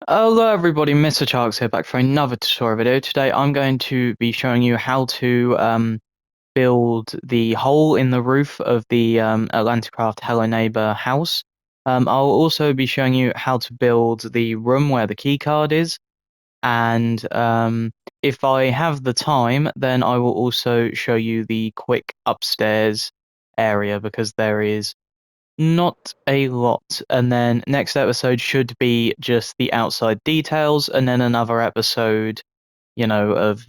Hello everybody, Mr. Charles here back for another tutorial video. Today I'm going to be showing you how to build the hole in the roof of the Atlanticraft Hello Neighbor house. I'll also be showing you how to build the room where the keycard is, and if I have the time then I will also show you the quick upstairs area because there is not a lot. And then next episode should be just the outside details, and then another episode, of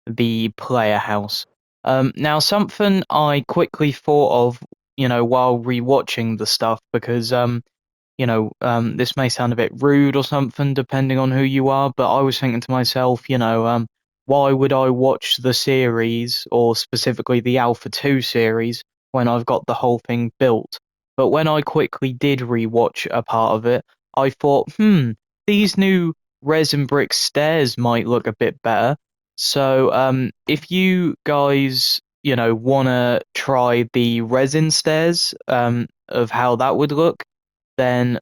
the player house. Now something I quickly thought of, while rewatching the stuff, because this may sound a bit rude or something depending on who you are, but I was thinking to myself, why would I watch the series, or specifically the Alpha 2 series, when I've got the whole thing built? But when I quickly did rewatch a part of it, I thought, these new resin brick stairs might look a bit better. So if you guys, want to try the resin stairs of how that would look, then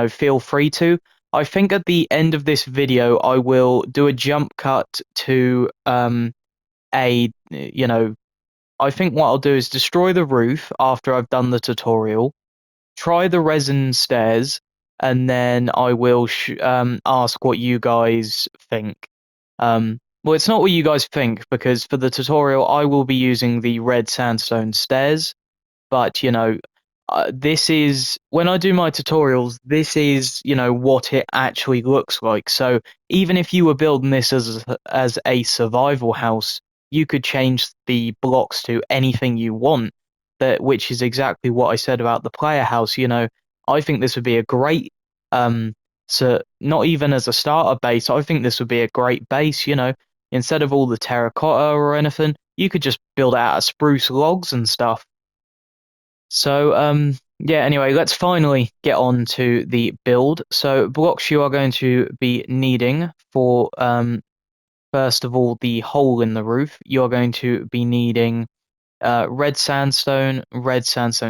feel free to. I think at the end of this video I will do a jump cut to a I think what I'll do is destroy the roof after I've done the tutorial, try the resin stairs, and then I will ask what you guys think. Well, it's not what you guys think, because for the tutorial I will be using the red sandstone stairs, but this is when I do my tutorials, this is what it actually looks like. So even if you were building this as a survival house, you could change the blocks to anything you want, which is exactly what I said about the player house. I think this would be a great so not even as a starter base, I think this would be a great base. Instead of all the terracotta or anything, you could just build it out of spruce logs and stuff. So, yeah, anyway, let's finally get on to the build. So, blocks you are going to be needing for, first of all, the hole in the roof. You're going to be needing red sandstone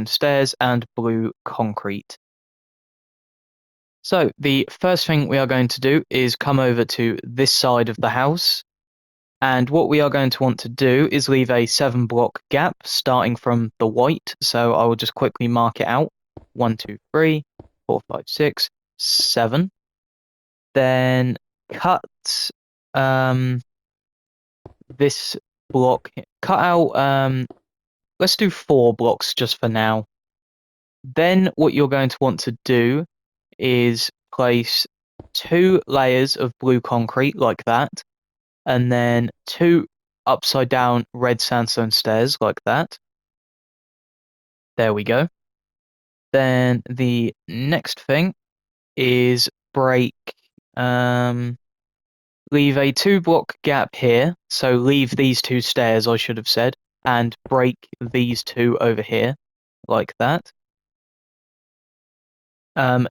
stairs, and blue concrete. So, the first thing we are going to do is come over to this side of the house. And what we are going to want to do is leave a 7 block gap starting from the white. So I will just quickly mark it out. 1, 2, 3, 4, 5, 6, 7. Then cut um, this block. Cut out, let's do 4 blocks just for now. Then what you're going to want to do is place 2 layers of blue concrete like that, and then 2 upside down red sandstone stairs like that. There we go. Then the next thing is break, leave a 2 block gap here. So leave these 2 stairs, I should have said, and break these 2 over here like that.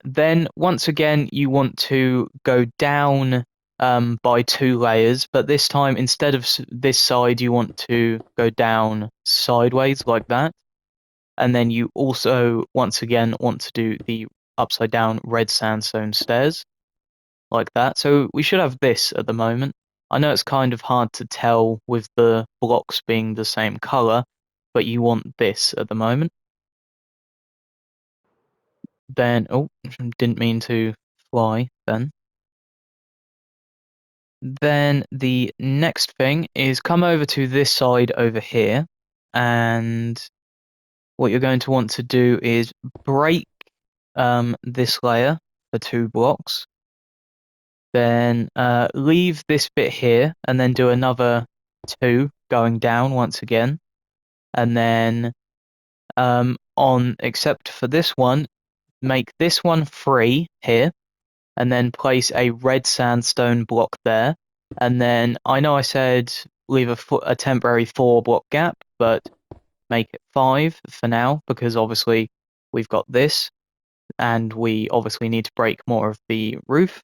Then once again, you want to go down by 2 layers, but this time instead of this side, you want to go down sideways like that. And then you also, once again, want to do the upside down red sandstone stairs like that. So we should have this at the moment. I know it's kind of hard to tell with the blocks being the same color, but you want this at the moment. Then, oh, didn't mean to fly then. Then the next thing is come over to this side over here, and what you're going to want to do is break this layer for 2 blocks. Then leave this bit here, and then do another 2 going down once again. And then except for this one, make this one 3 here, and then place a red sandstone block there. And then I know I said leave a temporary 4 block gap, but make it 5 for now, because obviously we've got this, and we obviously need to break more of the roof.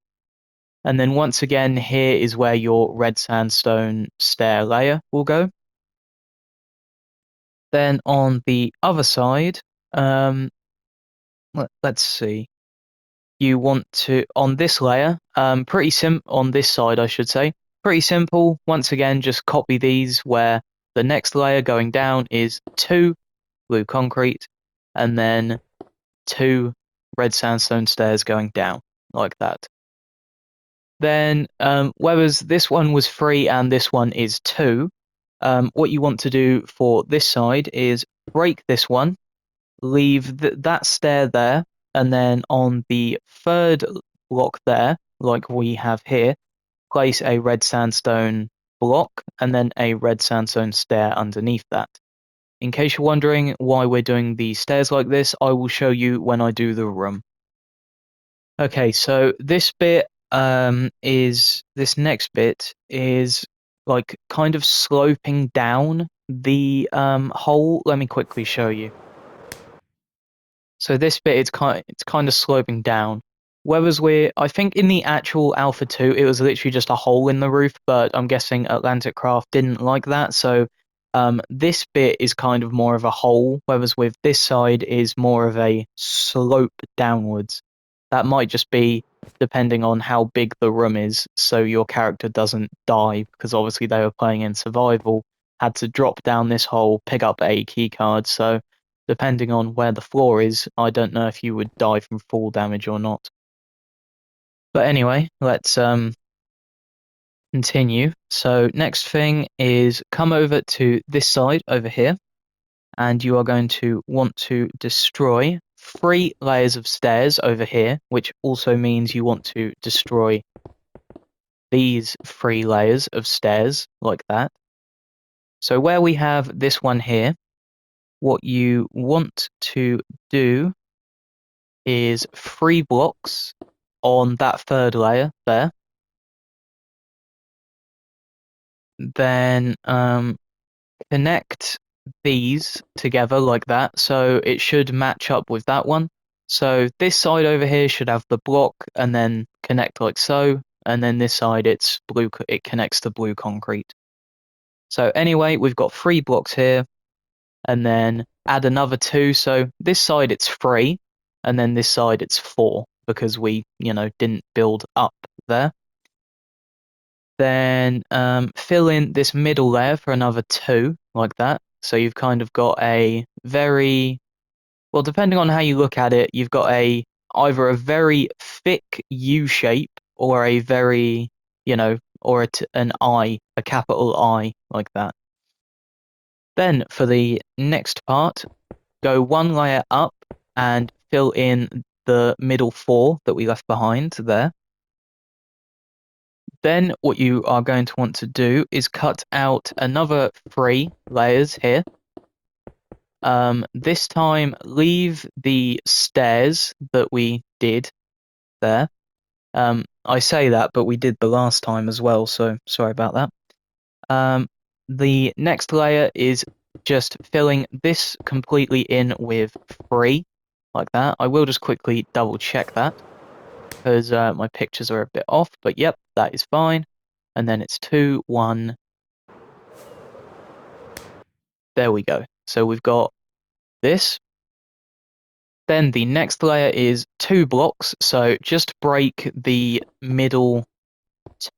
And then once again, here is where your red sandstone stair layer will go. Then on the other side, let's see. you want to, on this layer, on this side, I should say, pretty simple. Once again, just copy these where the next layer going down is 2 blue concrete, and then 2 red sandstone stairs going down, like that. Then, whereas this one was 3 and this one is 2, what you want to do for this side is break this one, leave that stair there, and then on the third block there, like we have here, place a red sandstone block and then a red sandstone stair underneath that. In case you're wondering why we're doing the stairs like this, I will show you when I do the room. Okay, so this next bit is like kind of sloping down the hole. Let me quickly show you. So this bit it's kind of sloping down. Whereas I think in the actual Alpha 2 it was literally just a hole in the roof, but I'm guessing Atlantic Craft didn't like that, so this bit is kind of more of a hole, whereas with this side is more of a slope downwards. That might just be depending on how big the room is, so your character doesn't die, because obviously they were playing in survival, had to drop down this hole, pick up a keycard, so depending on where the floor is, I don't know if you would die from fall damage or not. But anyway, let's continue. So next thing is come over to this side over here, and you are going to want to destroy 3 layers of stairs over here, which also means you want to destroy these 3 layers of stairs like that. So where we have this one here, what you want to do is 3 blocks on that third layer there. Then connect these together like that, so it should match up with that one. So this side over here should have the block and then connect like so, and then this side it connects to blue concrete. So anyway, we've got 3 blocks here, and then add another 2. So this side it's 3, and then this side it's 4 because we, didn't build up there. Then fill in this middle layer for another 2, like that. So you've kind of got a very, well, depending on how you look at it, you've got either a very thick U shape or a very, or an I, a capital I, like that. Then for the next part, go 1 layer up and fill in the middle 4 that we left behind there. Then what you are going to want to do is cut out another 3 layers here. This time leave the stairs that we did there. I say that, but we did the last time as well, so sorry about that. The next layer is just filling this completely in with 3, like that. I will just quickly double check that, because my pictures are a bit off, but yep, that is fine. And then it's 2, 1. There we go. So we've got this. Then the next layer is 2 blocks, so just break the middle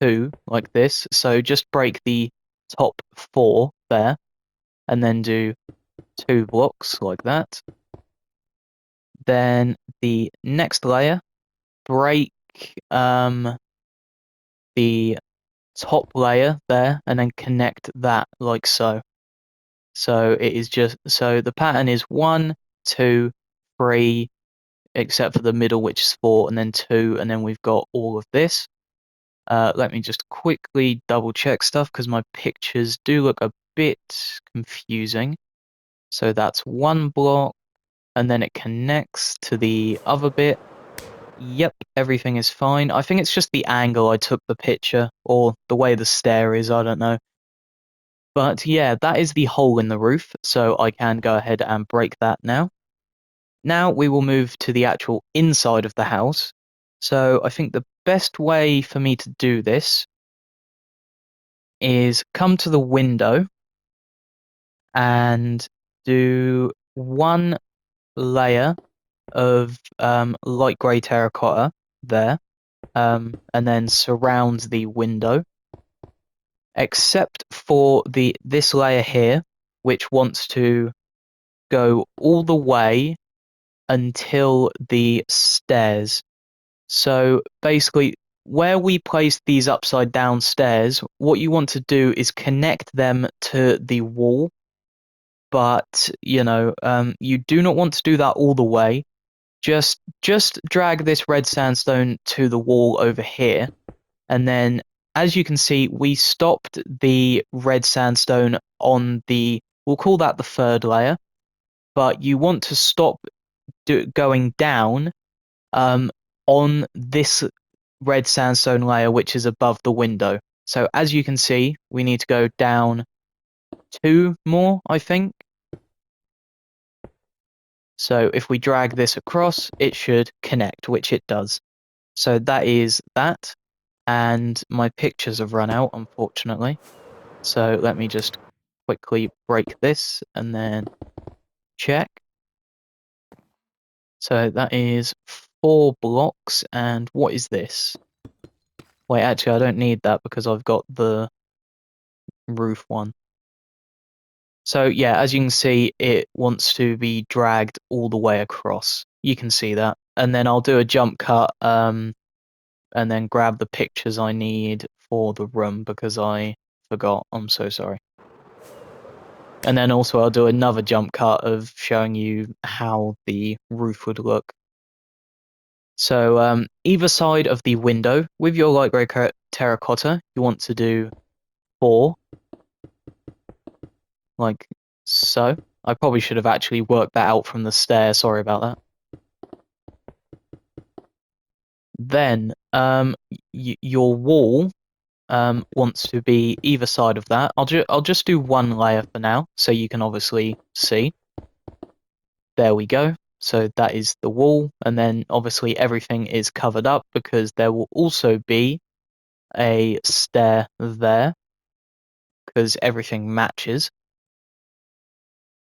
2 like this. So just break the top 4 there, and then do 2 blocks like that. Then the next layer, break the top layer there, and then connect that like so. So it is so the pattern is 1, 2, 3, except for the middle, which is 4, and then 2, and then we've got all of this. Let me just quickly double check stuff because my pictures do look a bit confusing. So that's 1 block, and then it connects to the other bit. Yep, everything is fine. I think it's just the angle I took the picture, or the way the stair is, I don't know. But yeah, that is the hole in the roof, so I can go ahead and break that now. Now we will move to the actual inside of the house. So I think the best way for me to do this is come to the window and do 1 layer of light grey terracotta there, and then surround the window, except for this layer here, which wants to go all the way until the stairs. So basically, where we place these upside down stairs, what you want to do is connect them to the wall, but you do not want to do that all the way. Just drag this red sandstone to the wall over here, and then as you can see, we stopped the red sandstone on we'll call that the third layer, but you want to stop going down on this red sandstone layer which is above the window. So as you can see, we need to go down 2 more, I think. So if we drag this across, it should connect, which it does. So that is that. And my pictures have run out, unfortunately. So let me just quickly break this and then check. So that is 4 blocks. And what is this? Wait, actually, I don't need that because I've got the roof one. So yeah, as you can see, it wants to be dragged all the way across. You can see that. And then I'll do a jump cut and then grab the pictures I need for the room because I forgot. I'm so sorry. And then also I'll do another jump cut of showing you how the roof would look. So either side of the window, with your light grey terracotta, you want to do 4. Like so. I probably should have actually worked that out from the stair, sorry about that. Then your wall wants to be either side of that. I'll just do 1 layer for now, so you can obviously see. There we go. So that is the wall, and then obviously everything is covered up because there will also be a stair there because everything matches.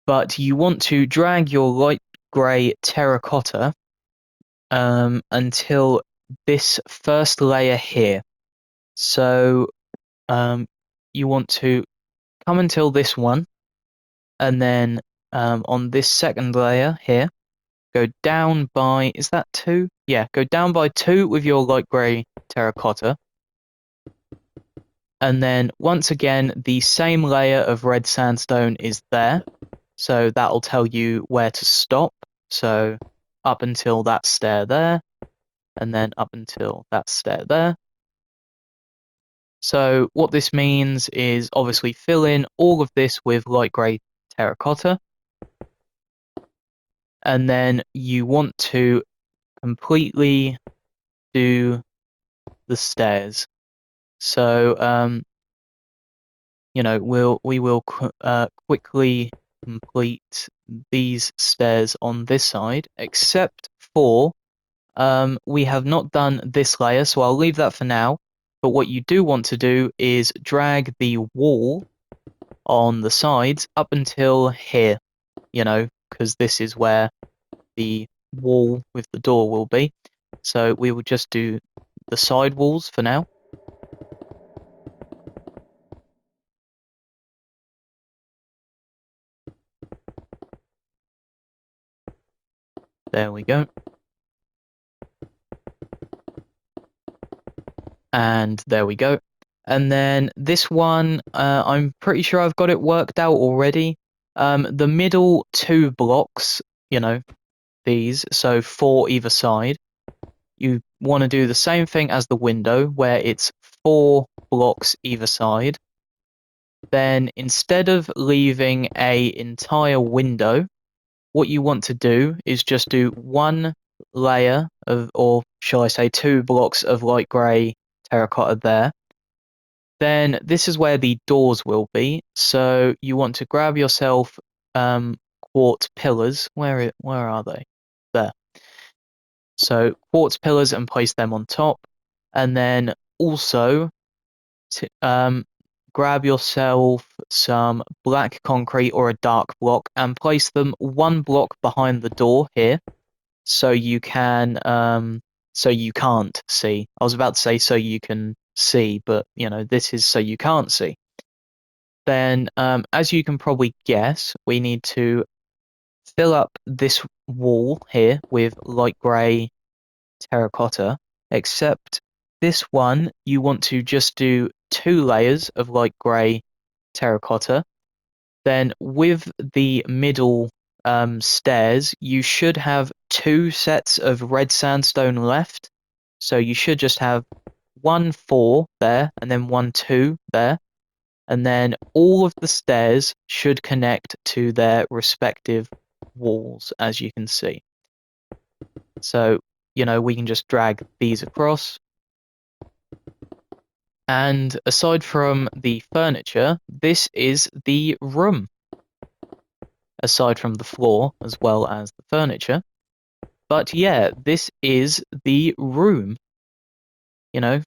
But you want to drag your light grey terracotta until this first layer here. So you want to come until this one, and then on this second layer here, go down by, is that 2? Yeah, go down by 2 with your light grey terracotta. And then once again, the same layer of red sandstone is there. So that'll tell you where to stop. So up until that stair there, and then up until that stair there. So what this means is obviously fill in all of this with light grey terracotta. And then you want to completely do the stairs. So we will quickly complete these stairs on this side, except for we have not done this layer, so I'll leave that for now. But what you do want to do is drag the wall on the sides up until here, because this is where the wall with the door will be. So we will just do the side walls for now. There we go. And there we go. And then this one, I'm pretty sure I've got it worked out already. The middle 2 blocks, these, so 4 either side. You want to do the same thing as the window, where it's 4 blocks either side. Then instead of leaving an entire window, what you want to do is just do 1 layer of, or shall I say 2 blocks of light grey terracotta there. Then this is where the doors will be. So you want to grab yourself quartz pillars. Where are they? There. So quartz pillars and place them on top. And then also grab yourself some black concrete or a dark block and place them 1 block behind the door here. so you can so you can't see. I was about to say so you can see, but this is so you can't see. Then as you can probably guess, we need to fill up this wall here with light grey terracotta, except this one you want to just do 2 layers of light grey terracotta. Then with the middle stairs, you should have 2 sets of red sandstone left. So you should just have 1 4 there and then 1 2 there. And then all of the stairs should connect to their respective walls, as you can see. So, we can just drag these across. And aside from the furniture, this is the room. Aside from the floor as well as the furniture. But yeah, this is the room.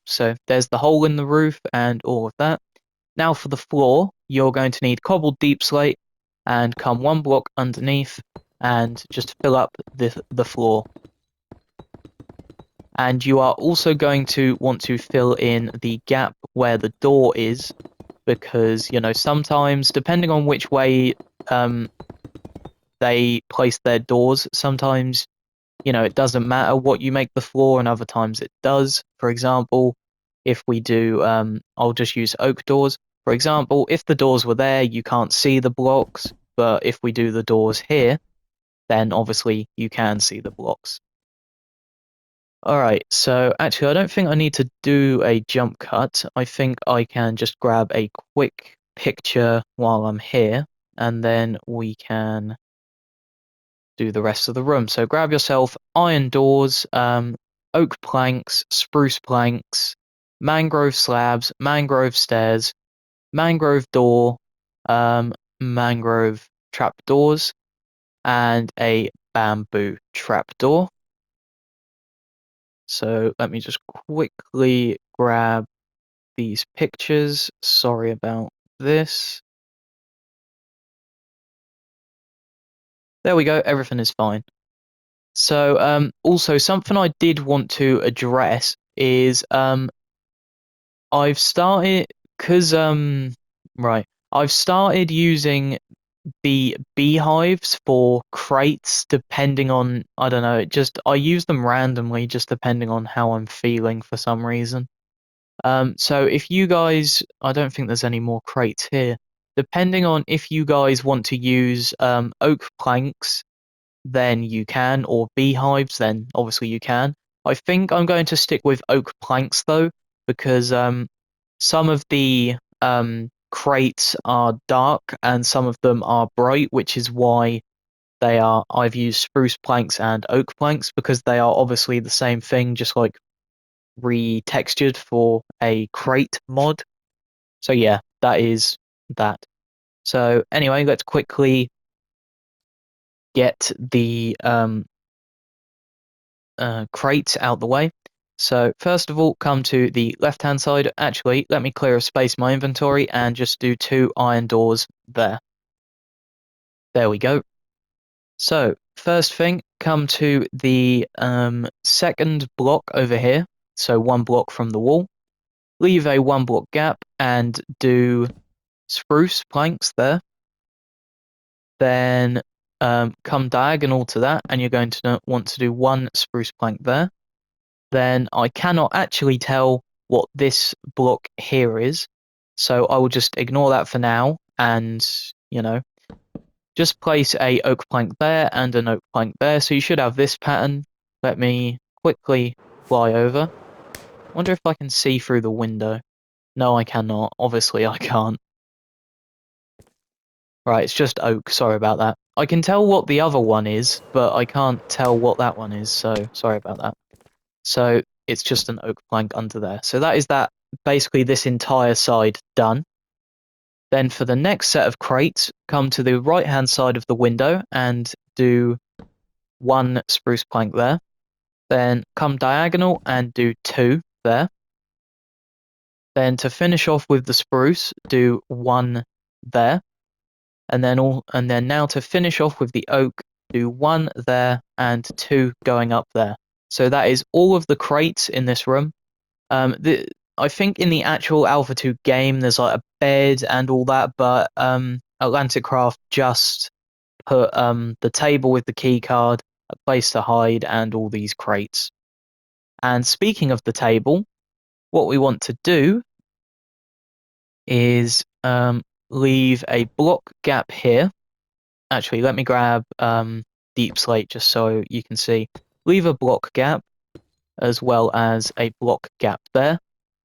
So there's the hole in the roof and all of that. Now for the floor, you're going to need cobbled deep slate and come 1 block underneath and just fill up the floor. And you are also going to want to fill in the gap where the door is, because sometimes, depending on which way they place their doors, sometimes it doesn't matter what you make the floor, and other times it does. For example, if we do I'll just use oak doors. For example, if the doors were there, you can't see the blocks, but if we do the doors here, then obviously you can see the blocks. Alright, so actually I don't think I need to do a jump cut. I think I can just grab a quick picture while I'm here, and then we can do the rest of the room. So grab yourself iron doors, oak planks, spruce planks, mangrove slabs, mangrove stairs, mangrove door, mangrove trapdoors, and a bamboo trapdoor. So let me just quickly grab these pictures. Sorry about this. There we go, everything is fine. So also something I did want to address is I've started I've started using the beehives for crates, depending on, I don't know, I use them randomly just depending on how I'm feeling for some reason. So if you guys, I don't think there's any more crates here. Depending on if you guys want to use oak planks, then you can, or beehives, then obviously you can. I think I'm going to stick with oak planks though, because some of the crates are dark and some of them are bright, which is why I've used spruce planks and oak planks, because they are obviously the same thing, just like retextured for a crate mod. So yeah, that is that. So anyway, let's quickly get the crates out the way. So first of all, come to the left hand side. Actually, let me clear a space in my inventory and just do 2 iron doors there. There we go. So first thing, come to the second block over here. So 1 block from the wall. Leave a 1 block gap and do spruce planks there. Then come diagonal to that, and you're going to want to do 1 spruce plank there. Then I cannot actually tell what this block here is, so I will just ignore that for now, and just place a oak plank there and an oak plank there. So you should have this pattern. Let me quickly fly over. Wonder if I can see through the window. No, I cannot. Obviously I can't. Right, it's just oak. Sorry about that. I can tell what the other one is, but I can't tell what that one is, so sorry about that. So it's just an oak plank under there. So that is that, basically this entire side done. Then for the next set of crates, come to the right hand side of the window and do 1 spruce plank there. Then come diagonal and do 2 there. Then to finish off with the spruce, do 1 there. And then now to finish off with the oak, do 1 there, and 2 going up there. So that is all of the crates in this room. I think in the actual Alpha 2 game, there's like a bed and all that, but Atlantic Craft just put the table with the key card, a place to hide, and all these crates. And speaking of the table, what we want to do is leave a block gap here. Actually, let me grab deep slate just so you can see. Leave a block gap as well as a block gap there.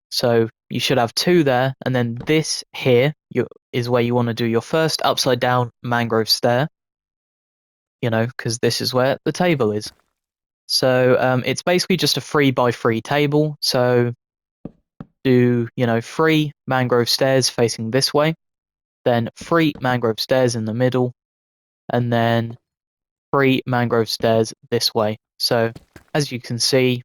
So you should have 2 there, and then this here is where you want to do your first upside down mangrove stair, because this is where the table is. So it's basically just a 3x3 table. So do 3 mangrove stairs facing this way, then 3 mangrove stairs in the middle, and then 3 mangrove stairs this way. So as you can see,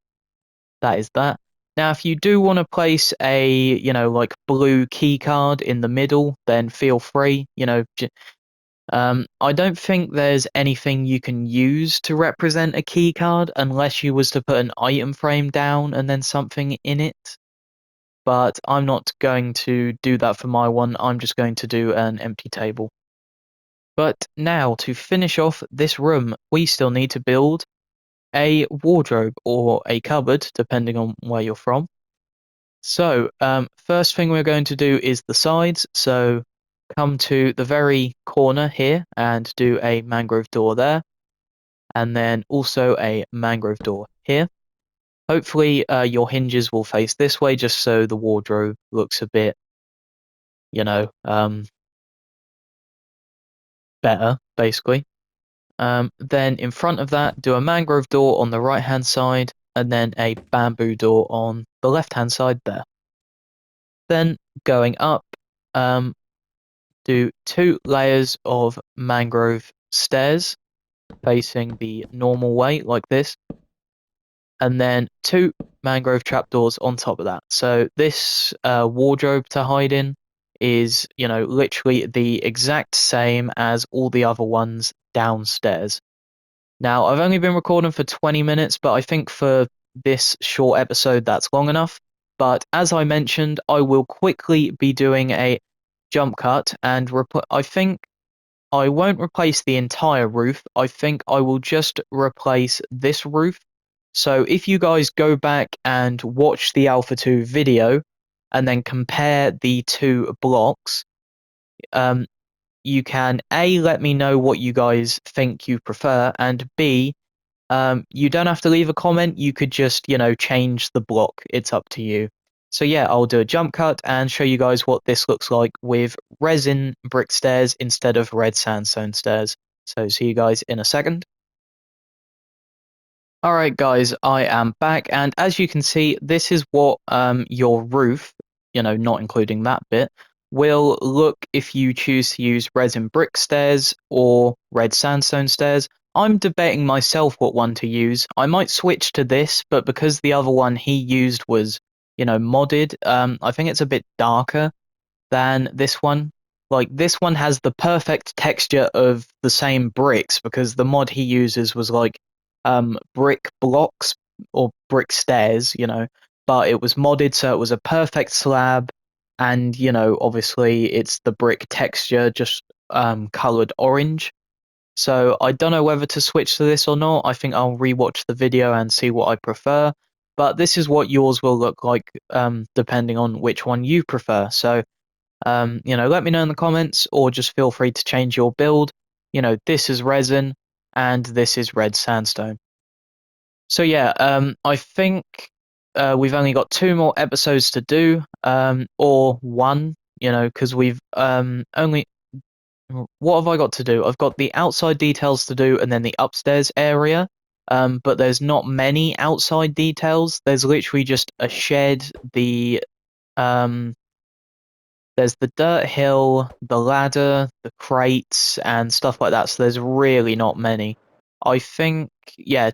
that is that. Now, if you do want to place a, like blue key card in the middle, then feel free. I don't think there's anything you can use to represent a key card unless you was to put an item frame down and then something in it. But I'm not going to do that for my one. I'm just going to do an empty table. But now, to finish off this room, we still need to build a wardrobe or a cupboard, depending on where you're from. So, first thing we're going to do is the sides. So, come to the very corner here and do a mangrove door there, and then also a mangrove door here. Hopefully, your hinges will face this way, just so the wardrobe looks a bit, better, basically. Then in front of that, do a mangrove door on the right-hand side, and then a bamboo door on the left-hand side there. Then going up, do 2 layers of mangrove stairs facing the normal way, like this, and then 2 mangrove trapdoors on top of that. So this wardrobe to hide in is, literally the exact same as all the other ones downstairs. Now, I've only been recording for 20 minutes, but I think for this short episode, that's long enough. But as I mentioned, I will quickly be doing a jump cut, and I think I won't replace the entire roof. I think I will just replace this roof. So if you guys go back and watch the Alpha 2 video and then compare the 2 blocks, you can A, let me know what you guys think you prefer, and B, you don't have to leave a comment. You could just, change the block. It's up to you. So yeah, I'll do a jump cut and show you guys what this looks like with resin brick stairs instead of red sandstone stairs. So see you guys in a second. Alright guys, I am back, and as you can see, this is what your roof, not including that bit, will look if you choose to use resin brick stairs or red sandstone stairs. I'm debating myself what one to use. I might switch to this, but because the other one he used was, modded, I think it's a bit darker than this one. Like, this one has the perfect texture of the same bricks because the mod he uses was like brick blocks or brick stairs, but it was modded, so it was a perfect slab. And, obviously it's the brick texture, just colored orange. So I don't know whether to switch to this or not. I think I'll rewatch the video and see what I prefer. But this is what yours will look like, depending on which one you prefer. So, let me know in the comments, or just feel free to change your build. This is resin and this is red sandstone. So yeah, I think we've only got 2 more episodes to do, or 1, because we've only. What have I got to do? I've got the outside details to do, and then the upstairs area. But there's not many outside details. There's literally just a shed, there's the dirt hill, the ladder, the crates, and stuff like that. So there's really not many. I think, yeah,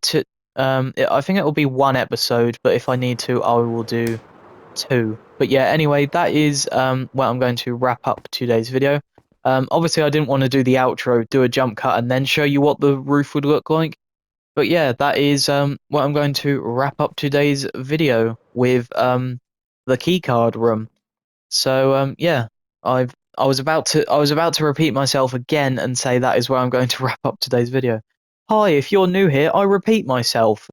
I think it will be 1 episode, but if I need to, I will do 2. But yeah, anyway, that is where I'm going to wrap up today's video. Obviously, I didn't want to do the outro, do a jump cut, and then show you what the roof would look like. But yeah, that is what I'm going to wrap up today's video with the keycard room. So yeah, I was about to repeat myself again and say that is where I'm going to wrap up today's video. Hi, if you're new here, I repeat myself.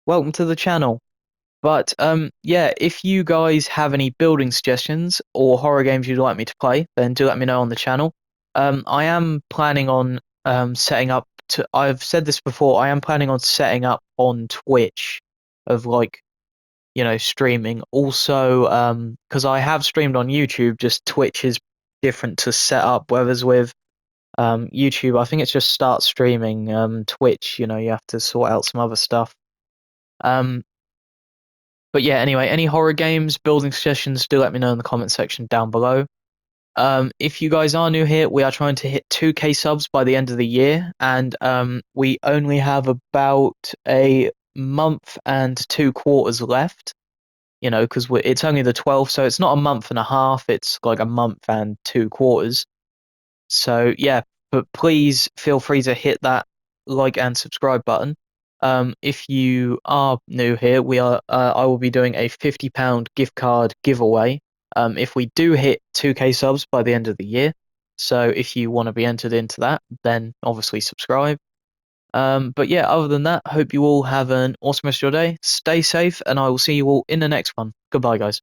Welcome to the channel. But yeah, if you guys have any building suggestions or horror games you'd like me to play, then do let me know on the channel. I am planning on setting up to. I've said this before. I am planning on setting up on Twitch, of like streaming. Also, because I have streamed on YouTube, just Twitch is different to set up. Whereas with YouTube, I think it's just start streaming. Twitch, you have to sort out some other stuff. Um, but yeah, anyway, any horror games, building suggestions, do let me know in the comment section down below. If you guys are new here, we are trying to hit 2K subs by the end of the year, and we only have about a month and 2 quarters left. Because it's only the 12th, so it's not a month and a half. It's like a month and 2 quarters. So yeah, but please feel free to hit that like and subscribe button. If you are new here, I will be doing a £50 gift card giveaway. If we do hit 2K subs by the end of the year. So if you want to be entered into that, then obviously subscribe. But yeah, other than that, hope you all have an awesome rest of your day. Stay safe, and I will see you all in the next one. Goodbye, guys.